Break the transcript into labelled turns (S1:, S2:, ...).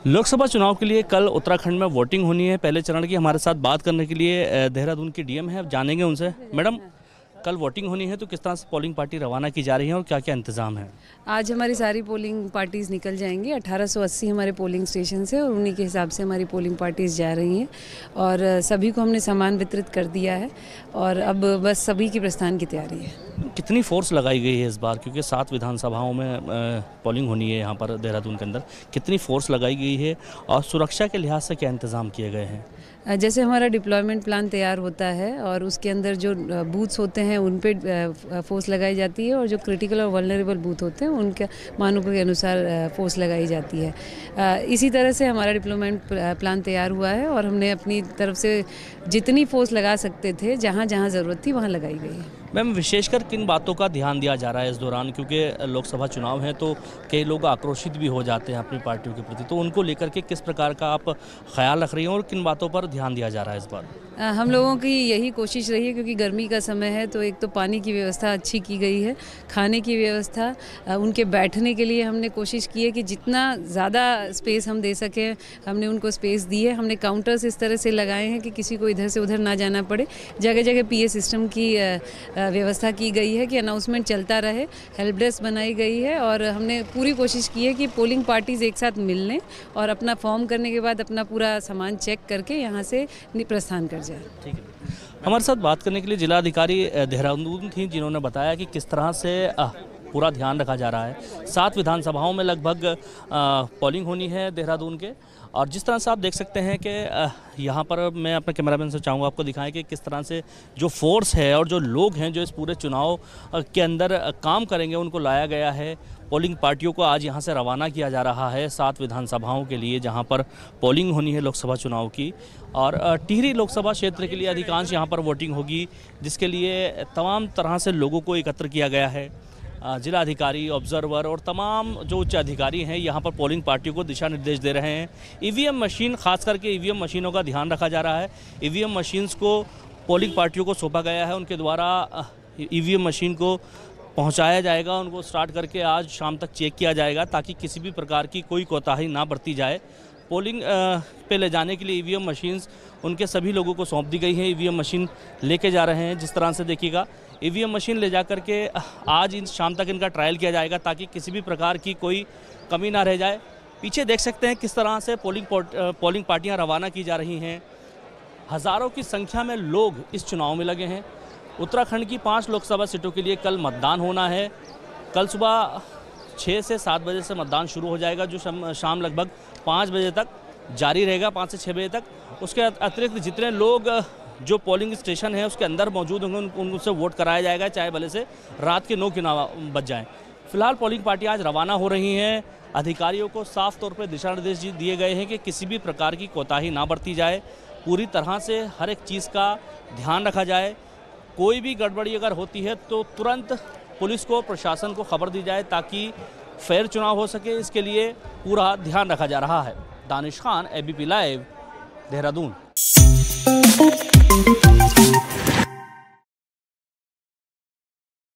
S1: लोकसभा चुनाव के लिए कल उत्तराखंड में वोटिंग होनी है पहले चरण की। हमारे साथ बात करने के लिए देहरादून की डीएम है, जानेंगे उनसे। मैडम, कल वोटिंग होनी है तो किस तरह से पोलिंग पार्टी रवाना की जा रही है और क्या क्या इंतजाम है?
S2: आज हमारी सारी पोलिंग पार्टीज़ निकल जाएंगी। 1880 हमारे पोलिंग स्टेशन है और उन्हीं के हिसाब से हमारी पोलिंग पार्टीज़ जा रही हैं और सभी को हमने सामान वितरित कर दिया है और अब बस सभी की प्रस्थान की तैयारी है।
S1: कितनी फोर्स लगाई गई है इस बार, क्योंकि 7 विधानसभाओं में पोलिंग होनी है यहाँ पर देहरादून के अंदर, कितनी फोर्स लगाई गई है और सुरक्षा के लिहाज से क्या इंतजाम किए गए हैं?
S2: जैसे हमारा डिप्लॉयमेंट प्लान तैयार होता है और उसके अंदर जो बूथ्स होते हैं उन पे फोर्स लगाई जाती है और जो क्रिटिकल और वल्नरेबल बूथ होते हैं उनके मानकों के अनुसार फोर्स लगाई जाती है। इसी तरह से हमारा डिप्लॉयमेंट प्लान तैयार हुआ है और हमने अपनी तरफ से जितनी फोर्स लगा सकते थे, जहाँ जहाँ ज़रूरत थी वहाँ लगाई गई है।
S1: मैम, विशेषकर किन बातों का ध्यान दिया जा रहा है इस दौरान, क्योंकि लोकसभा चुनाव है तो कई लोग आक्रोशित भी हो जाते हैं अपनी पार्टियों के प्रति, तो उनको लेकर के किस प्रकार का आप ख्याल रख रही हैं और किन बातों पर ध्यान दिया जा रहा है इस बार?
S2: हम लोगों की यही कोशिश रही है, क्योंकि गर्मी का समय है तो एक तो पानी की व्यवस्था अच्छी की गई है, खाने की व्यवस्था, उनके बैठने के लिए हमने कोशिश की है कि जितना ज़्यादा स्पेस हम दे सकें हमने उनको स्पेस दी है। हमने काउंटर्स इस तरह से लगाए हैं कि किसी को इधर से उधर ना जाना पड़े। जगह जगह पीए सिस्टम की व्यवस्था की गई है कि अनाउंसमेंट चलता रहे, हेल्प डेस्क बनाई गई है और हमने पूरी कोशिश की है कि पोलिंग पार्टीज़ एक साथ मिल लें और अपना फॉर्म करने के बाद अपना पूरा सामान चेक करके यहाँ से प्रस्थान कर जाए।
S1: ठीक है, हमारे साथ बात करने के लिए जिलाधिकारी देहरादून थी, जिन्होंने बताया कि किस तरह से पूरा ध्यान रखा जा रहा है। 7 विधानसभाओं में लगभग पोलिंग होनी है देहरादून के, और जिस तरह से आप देख सकते हैं कि यहाँ पर मैं अपने कैमरामैन से चाहूँगा आपको दिखाएं कि किस तरह से जो फोर्स है और जो लोग हैं जो इस पूरे चुनाव के अंदर काम करेंगे उनको लाया गया है। पोलिंग पार्टियों को आज यहाँ से रवाना किया जा रहा है 7 विधानसभाओं के लिए, जहाँ पर पोलिंग होनी है लोकसभा चुनाव की, और टिहरी लोकसभा क्षेत्र के लिए अधिकांश यहाँ पर वोटिंग होगी, जिसके लिए तमाम तरह से लोगों को एकत्र किया गया है। जिला अधिकारी, ऑब्जर्वर और तमाम जो उच्च अधिकारी हैं यहाँ पर पोलिंग पार्टियों को दिशा निर्देश दे रहे हैं। ईवीएम मशीन, खास करके ईवीएम मशीनों का ध्यान रखा जा रहा है। ईवीएम मशीन्स को पोलिंग पार्टियों को सौंपा गया है, उनके द्वारा ईवीएम मशीन को पहुंचाया जाएगा, उनको स्टार्ट करके आज शाम तक चेक किया जाएगा ताकि किसी भी प्रकार की कोई कोताही ना बरती जाए। पोलिंग पे ले जाने के लिए ईवीएम मशीन्स उनके सभी लोगों को सौंप दी गई हैं। ईवीएम मशीन लेके जा रहे हैं, जिस तरह से देखिएगा ईवीएम मशीन ले जा करके आज शाम तक इनका ट्रायल किया जाएगा ताकि किसी भी प्रकार की कोई कमी ना रह जाए। पीछे देख सकते हैं किस तरह से पोलिंग पार्टियाँ रवाना की जा रही हैं। हज़ारों की संख्या में लोग इस चुनाव में लगे हैं। उत्तराखंड की 5 लोकसभा सीटों के लिए कल मतदान होना है। कल सुबह 6 से 7 बजे से मतदान शुरू हो जाएगा, जो शाम लगभग 5 बजे तक जारी रहेगा, 5 से 6 बजे तक। उसके अतिरिक्त जितने लोग जो पोलिंग स्टेशन है उसके अंदर मौजूद होंगे उनसे वोट कराया जाएगा, चाहे भले से रात के 9 क्यों ना बज जाएँ। फिलहाल पोलिंग पार्टी आज रवाना हो रही हैं। अधिकारियों को साफ तौर पर दिशा निर्देश दिए गए हैं कि किसी भी प्रकार की कोताही ना बरती जाए, पूरी तरह से हर एक चीज़ का ध्यान रखा जाए। कोई भी गड़बड़ी अगर होती है तो तुरंत पुलिस को, प्रशासन को खबर दी जाए ताकि फेयर चुनाव हो सके। इसके लिए पूरा ध्यान रखा जा रहा है। Danish Khan, ABP live, Dehradun.